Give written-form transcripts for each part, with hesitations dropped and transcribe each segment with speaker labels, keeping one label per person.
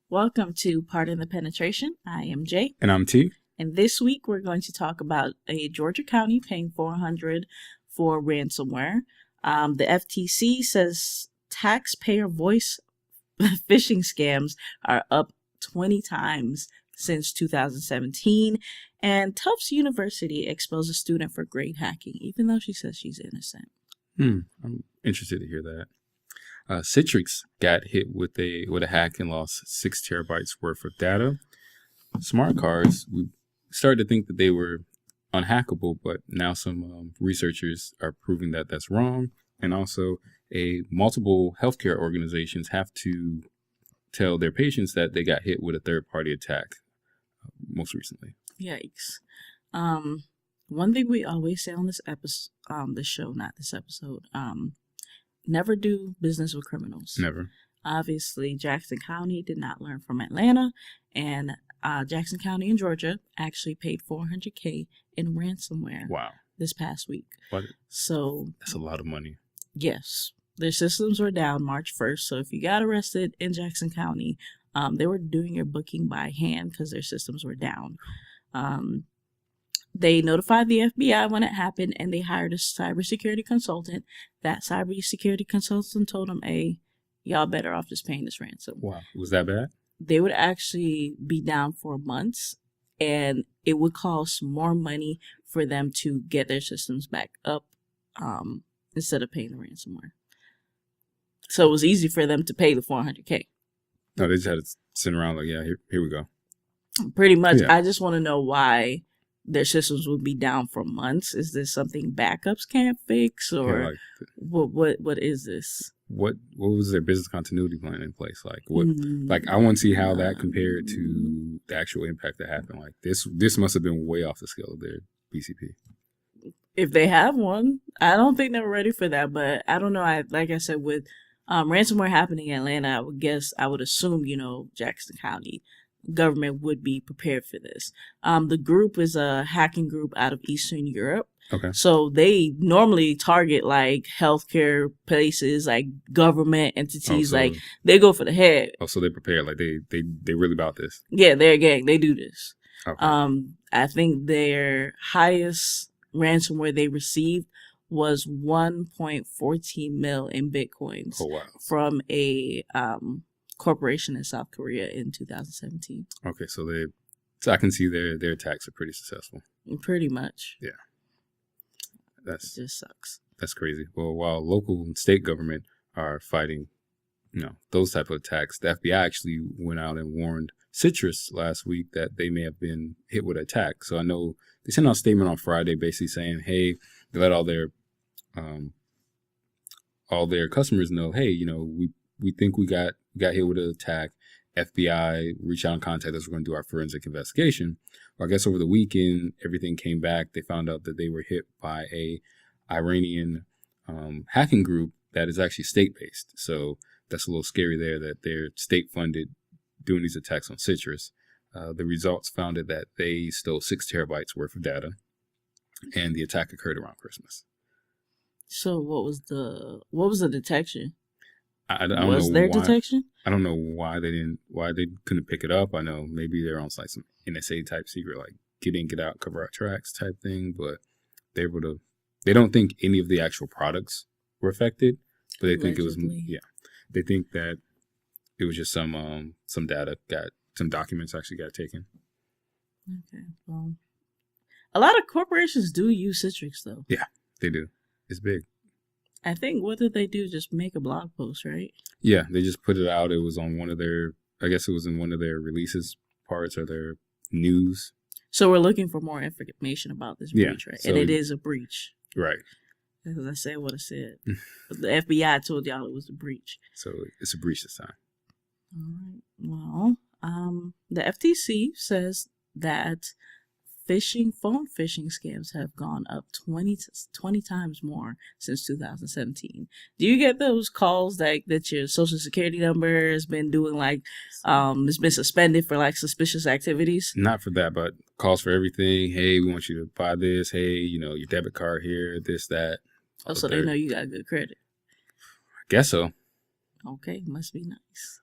Speaker 1: Welcome to Pardon the Penetration. I am Jay.
Speaker 2: And I'm T.
Speaker 1: And this week we're going to talk about a Georgia county paying $400 for ransomware. The FTC says taxpayer voice phishing scams are up 20 times since 2017. And Tufts University expels a student for grade hacking, even though she says she's innocent.
Speaker 2: I'm interested to hear that. Citrix got hit with a hack and lost 6 terabytes worth of data. Smart cards, we started to think that they were unhackable, but now some researchers are proving that that's wrong. And also, multiple healthcare organizations have to tell their patients that they got hit with a third-party attack most recently.
Speaker 1: Yikes. One thing we always say on this episode, never do business with criminals.
Speaker 2: Never.
Speaker 1: Obviously, Jackson County did not learn from Atlanta, and Jackson County in Georgia actually paid $400K in ransomware.
Speaker 2: Wow.
Speaker 1: This past week.
Speaker 2: What?
Speaker 1: So
Speaker 2: that's a lot of money.
Speaker 1: Yes. Their systems were down March 1st. So if you got arrested in Jackson County, they were doing your booking by hand because their systems were down. They notified the FBI when it happened, and they hired a cybersecurity consultant. That cybersecurity consultant told them, hey, y'all better off just paying this ransom.
Speaker 2: Wow. Was that bad?
Speaker 1: They would actually be down for months, and it would cost more money for them to get their systems back up instead of paying the ransomware. So it was easy for them to pay the $400K.
Speaker 2: No, they just had to sit around like, yeah, here we go.
Speaker 1: Pretty much. Yeah. I just want to know why their systems would be down for months. Is this something backups can't fix, or what is this?
Speaker 2: What was their business continuity plan in place? Like what? Like I want to see how that compared to the actual impact that happened. Like this must have been way off the scale of their BCP.
Speaker 1: If they have one, I don't think they were ready for that. But I don't know. Like I said, with ransomware happening in Atlanta, I would assume Jackson County government would be prepared for this. The group is a hacking group out of Eastern Europe.
Speaker 2: Okay.
Speaker 1: So they normally target like healthcare places, like government entities. Like they go for the head.
Speaker 2: Oh, so they're prepared. Like they really about this.
Speaker 1: Yeah, they're a gang. They do this.
Speaker 2: Okay.
Speaker 1: I think their highest ransomware they received was 1.14 mil in bitcoins.
Speaker 2: Oh, wow.
Speaker 1: From a corporation in South Korea in 2017.
Speaker 2: Okay, so I can see their attacks are pretty successful.
Speaker 1: Pretty much.
Speaker 2: Yeah.
Speaker 1: It just sucks.
Speaker 2: That's crazy. Well, while local and state government are fighting, those type of attacks, the FBI actually went out and warned Citrix last week that they may have been hit with an attack. So I know they sent out a statement on Friday basically saying, hey, they let all their customers know, hey, we think we got hit with an attack. FBI reached out and contacted us. We're going to do our forensic investigation. Well, I guess over the weekend, everything came back. They found out that they were hit by a Iranian hacking group that is actually state-based. So that's a little scary there that they're state-funded doing these attacks on Citrix. The results found that they stole 6 terabytes worth of data, and the attack occurred around Christmas.
Speaker 1: So what was the detection?
Speaker 2: I don't know
Speaker 1: was there
Speaker 2: why.
Speaker 1: Detection?
Speaker 2: I don't know why they couldn't pick it up. I know maybe they're on like some NSA type secret, like get in, get out, cover our tracks type thing. But they don't think any of the actual products were affected, but they think
Speaker 1: Allegedly.
Speaker 2: They think that it was just some documents actually got taken.
Speaker 1: Okay, well, a lot of corporations do use Citrix though.
Speaker 2: Yeah, they do. It's big.
Speaker 1: I think, what did they do? Just make a blog post, right?
Speaker 2: Yeah, they just put it out. It was on I guess it was in one of their releases parts or their news.
Speaker 1: So we're looking for more information about this breach, right? So, and it is a breach.
Speaker 2: Right.
Speaker 1: Because I said what I said. The FBI told y'all it was a breach.
Speaker 2: So it's a breach this time.
Speaker 1: All right. Well, the FTC says that phone phishing scams have gone up 20 times more since 2017. Do you get those calls that your social security number has been doing it's been suspended for like suspicious activities?
Speaker 2: Not for that, but calls for everything. Hey, we want you to buy this. Hey, your debit card here, this, that.
Speaker 1: Oh, so they know you got good credit.
Speaker 2: I guess so.
Speaker 1: Okay, must be nice.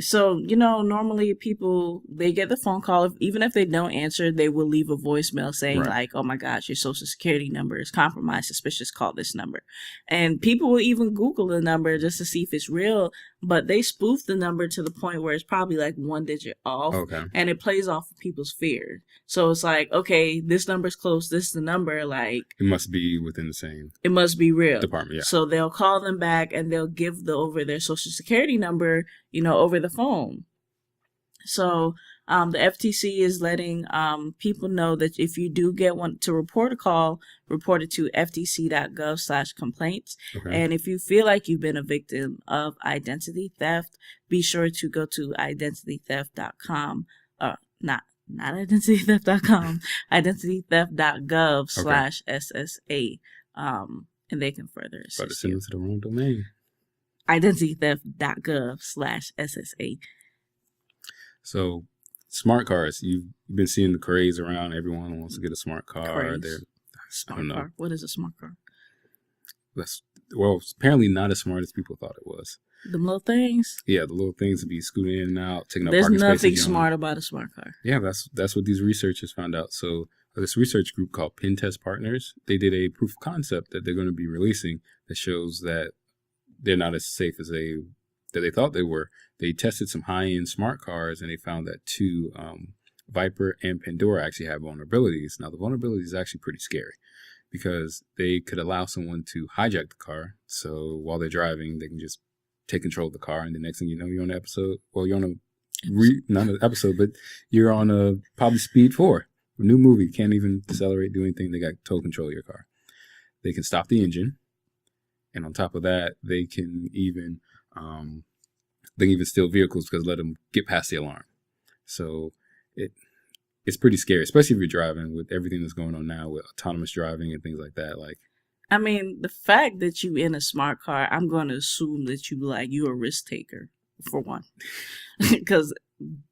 Speaker 1: So, normally people, they get the phone call. Even if they don't answer, they will leave a voicemail saying
Speaker 2: Right.
Speaker 1: like, oh my gosh, your social security number is compromised, suspicious, call this number. And people will even Google the number just to see if it's real, but they spoof the number to the point where it's probably like one digit off,
Speaker 2: Okay.
Speaker 1: and it plays off of people's fear. So it's like, okay, this number's close, this is the number, like,
Speaker 2: It must be within the same
Speaker 1: it must be real.
Speaker 2: department. Yeah.
Speaker 1: So they'll call them back and they'll give over their social security number, over the phone. So the FTC is letting people know that if you do get one to report a call, report it to ftc.gov/complaints.
Speaker 2: Okay.
Speaker 1: And if you feel like you've been a victim of identity theft, be sure to go to identitytheft.com. Not identitytheft.com, identitytheft.gov/SSA. And they can further assist
Speaker 2: But send it to the wrong domain.
Speaker 1: identitytheft.gov/SSA.
Speaker 2: So, smart cars. You've been seeing the craze around. Everyone wants to get a smart car.
Speaker 1: Smart car. What is a smart car?
Speaker 2: Well, apparently not as smart as people thought it was.
Speaker 1: The little things.
Speaker 2: Yeah, the little things to be scooting in and out, taking up
Speaker 1: There's
Speaker 2: parking spaces.
Speaker 1: nothing smart about a smart car.
Speaker 2: Yeah, that's what these researchers found out. So this research group called Pentest Partners, they did a proof of concept that they're going to be releasing that shows that they're not as safe as they thought they were. They tested some high-end smart cars, and they found that two, Viper and Pandora, actually have vulnerabilities. Now, the vulnerability is actually pretty scary because they could allow someone to hijack the car. So while they're driving, they can just take control of the car, and the next thing you know, you're on an episode. Well, you're on not an episode, but you're on a probably Speed 4. A new movie. Can't even decelerate, do anything. They got total control of your car. They can stop the engine. And on top of that, they can even steal vehicles because let them get past the alarm. So it's pretty scary, especially if you're driving with everything that's going on now with autonomous driving and things like that. Like,
Speaker 1: I mean, the fact that you in a smart car, I'm going to assume that you're a risk taker, for one, because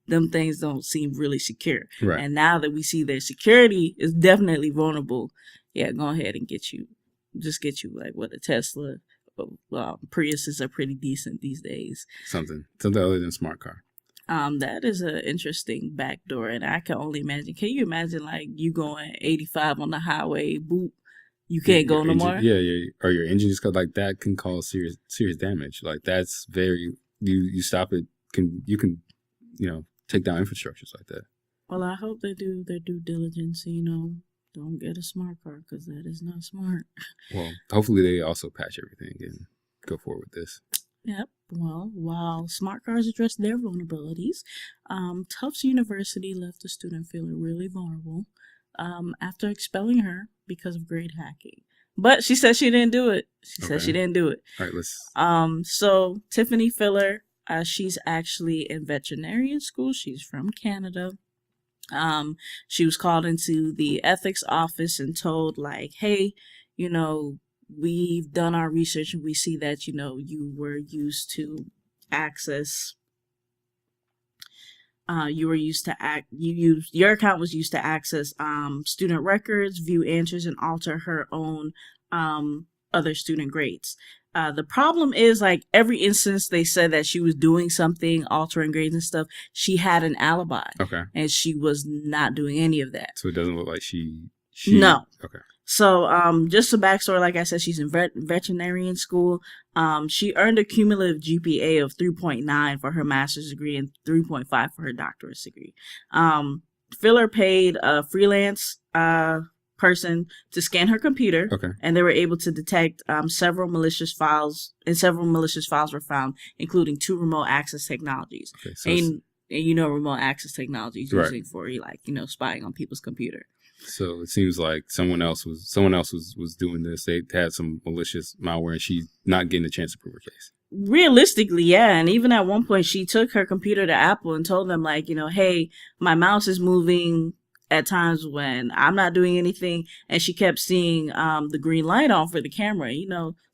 Speaker 1: them things don't seem really secure.
Speaker 2: right.
Speaker 1: And now that we see their security is definitely vulnerable, yeah, go ahead and get you like what a Tesla. Priuses are pretty decent these days.
Speaker 2: Something other than smart car.
Speaker 1: That is an interesting backdoor, and I can only imagine. Can you imagine like you going 85 on the highway, boop, you can't go no more?
Speaker 2: Yeah, or your engine just like that can cause serious damage. Like that's very you stop it. You can take down infrastructures like that.
Speaker 1: Well, I hope they do their due diligence. Don't get a smart car because that is not smart.
Speaker 2: Well, hopefully they also patch everything and go forward with this.
Speaker 1: Yep. Well, while smart cars address their vulnerabilities, Tufts University left a student feeling really vulnerable after expelling her because of grade hacking. But she said she didn't do it.
Speaker 2: All right, let's.
Speaker 1: So Tiffany Filler, she's actually in veterinarian school. She's from Canada. She was called into the ethics office and told like, hey, we've done our research and we see that, you were used to access, your account was used to access, student records, view answers, and alter her own, other student grades. The problem is like every instance they said that she was doing something, altering grades and stuff, she had an alibi.
Speaker 2: Okay.
Speaker 1: And she was not doing any of that.
Speaker 2: So it doesn't look like she
Speaker 1: No.
Speaker 2: Okay.
Speaker 1: So, just a backstory, like I said, she's in veterinarian school. She earned a cumulative GPA of 3.9 for her master's degree and 3.5 for her doctorate degree. Filler paid a freelance person to scan her computer,
Speaker 2: Okay.
Speaker 1: and they were able to detect several malicious files, and several malicious files were found, including 2 remote access technologies. Okay, so and remote access technology is using for spying on people's computer.
Speaker 2: So it seems like someone else was doing this. They had some malicious malware, and she's not getting a chance to prove her case.
Speaker 1: Realistically, yeah. And even at one point, she took her computer to Apple and told them, like, hey, my mouse is moving at times when I'm not doing anything. And she kept seeing the green light on for the camera.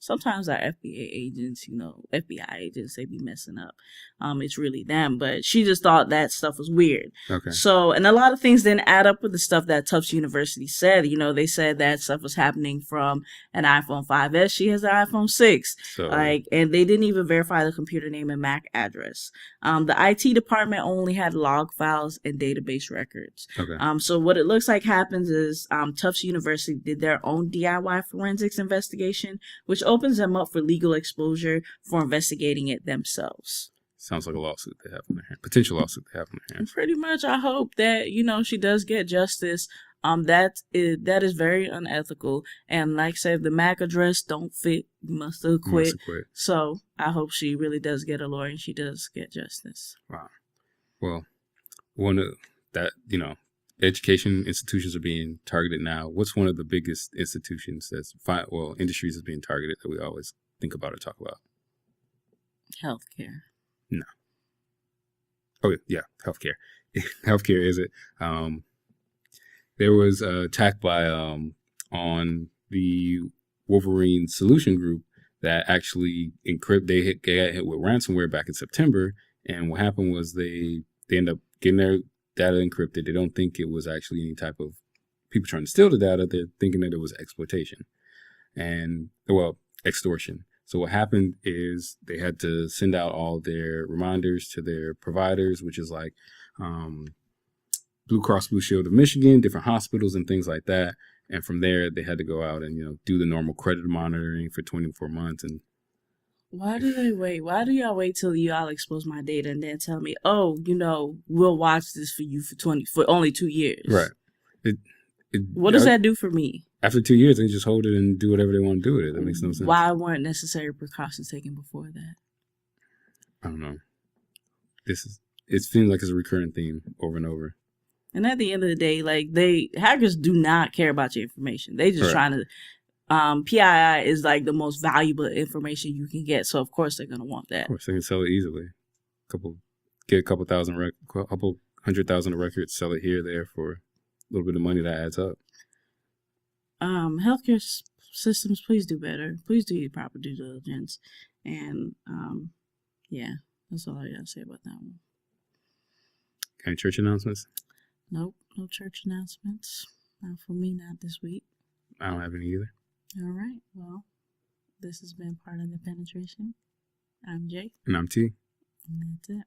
Speaker 1: sometimes our FBA agents, FBI agents, they be messing up. It's really them. But she just thought that stuff was weird.
Speaker 2: Okay.
Speaker 1: So, and a lot of things didn't add up with the stuff that Tufts University said. They said that stuff was happening from an iPhone 5S. She has an iPhone 6.
Speaker 2: So,
Speaker 1: and they didn't even verify the computer name and MAC address. The IT department only had log files and database records.
Speaker 2: Okay.
Speaker 1: So what it looks like happens is Tufts University did their own DIY forensics investigation, which opens them up for legal exposure for investigating it themselves.
Speaker 2: Sounds like a lawsuit they have in their hands. Potential lawsuit they have in their hands.
Speaker 1: Pretty much, I hope that, she does get justice. That is very unethical. And like I said, the MAC address don't fit. You must have quit. So I hope she really does get a lawyer and she does get justice.
Speaker 2: Wow. Well, one of that, education institutions are being targeted now. What's one of the biggest institutions industries is being targeted that we always think about or talk about?
Speaker 1: Healthcare.
Speaker 2: No. Oh, yeah, healthcare. Healthcare is it. There was an attack by on the Wolverine Solution Group that actually they got hit with ransomware back in September. And what happened was they ended up getting their data encrypted. They don't think it was actually any type of people trying to steal the data. They're thinking that it was exploitation and, extortion. So what happened is they had to send out all their reminders to their providers, which is like Blue Cross Blue Shield of Michigan, different hospitals and things like that. And from there, they had to go out and, do the normal credit monitoring for 24 months. And
Speaker 1: why do they wait? Why do y'all wait till y'all expose my data and then tell me, oh, we'll watch this for you for only 2 years?
Speaker 2: Right.
Speaker 1: What does that do for me?
Speaker 2: After 2 years, they just hold it and do whatever they want to do with it. That makes no sense.
Speaker 1: Why weren't necessary precautions taken before that?
Speaker 2: I don't know. It seems like it's a recurring theme over and over.
Speaker 1: And at the end of the day, hackers do not care about your information. They just trying to. PII is like the most valuable information you can get, so of course they're gonna want that.
Speaker 2: Of course, they can sell it easily. Get a couple hundred thousand of records, sell it here, there for a little bit of money that adds up.
Speaker 1: Healthcare systems, please do better. Please do your proper due diligence, and yeah, that's all I gotta say about that one.
Speaker 2: Any church announcements?
Speaker 1: Nope, no church announcements. Not for me, not this week.
Speaker 2: I don't have any either.
Speaker 1: All right. Well, this has been part of the penetration. I'm Jay.
Speaker 2: And I'm T.
Speaker 1: And that's it.